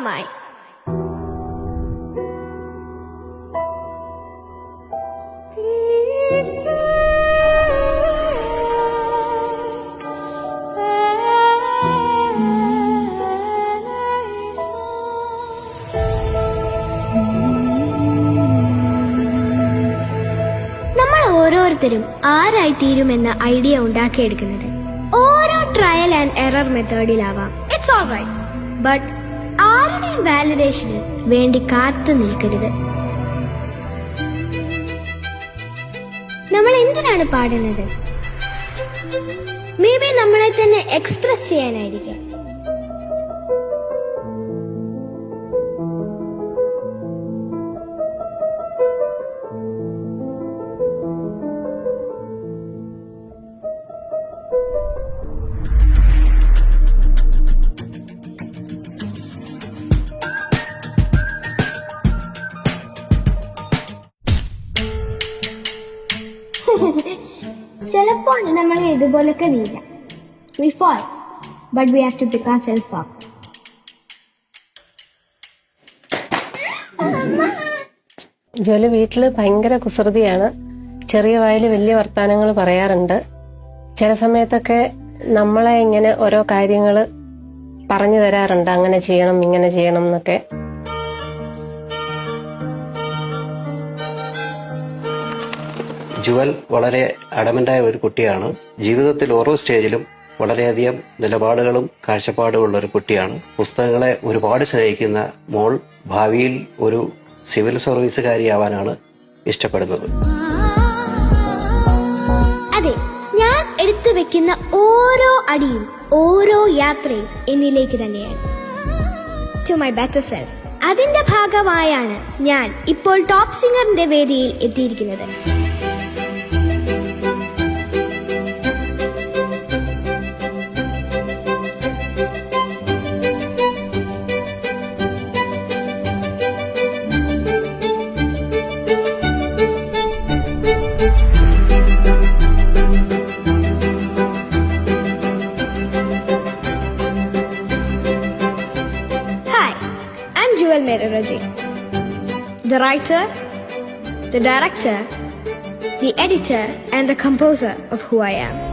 am I? നമ്മൾ ഓരോരുത്തരും ആരായി തീരുമെന്ന ഐഡിയ ഉണ്ടാക്കിയെടുക്കുന്നത് ഓരോ ട്രയൽ ആൻഡ് എറർ മെത്തേഡിലാവാം. It's all right. ബട്ട് ആരുടെയും വാലിഡേഷന് വേണ്ടി കാത്തു നിൽക്കരുത്. നമ്മൾ എന്തിനാണ് പാടുന്നത്? മേ ബി നമ്മളെ തന്നെ എക്സ്പ്രസ് ചെയ്യാനായിരിക്കാം. ചിലപ്പോൾ നമ്മൾ ഇതുപോലൊക്കെ വീഴാം. We fall, but we have to pick ourselves up. ജോലി വീട്ടില് ഭയങ്കര കുസൃതിയാണ്. ചെറിയ വായില് വലിയ വർത്താനങ്ങൾ പറയാറുണ്ട്. ചില സമയത്തൊക്കെ നമ്മളെ ഇങ്ങനെ ഓരോ കാര്യങ്ങള് പറഞ്ഞു തരാറുണ്ട്, അങ്ങനെ ചെയ്യണം ഇങ്ങനെ ചെയ്യണം എന്നൊക്കെ. ജുവൽ വളരെ അഡമന്റായ ഒരു കുട്ടിയാണ്. ജീവിതത്തിൽ ഓരോ സ്റ്റേജിലും വളരെയധികം നിലപാടുകളും കാഴ്ചപ്പാടുമുള്ള ഒരു കുട്ടിയാണ്. പുസ്തകങ്ങളെ ഒരുപാട് സ്നേഹിക്കുന്ന മോൾ ഭാവിയിൽ ഒരു സിവിൽ സർവീസുകാരിയാവാനാണ് ഇഷ്ടപ്പെടുന്നത്. അതെ, ഞാൻ എടുത്തു വെക്കുന്ന ഓരോ അടിയും ഓരോ യാത്രയും എന്നിലേക്ക് തന്നെയാണ്. To my better self. അതിന്റെ ഭാഗമായാണ് ഞാൻ ഇപ്പോൾ ടോപ്പ് സിംഗറിന്റെ വേദിയിൽ എത്തിയിരിക്കുന്നത്. Jewel Meraraji, the writer, the director, the editor, and the composer of who I am.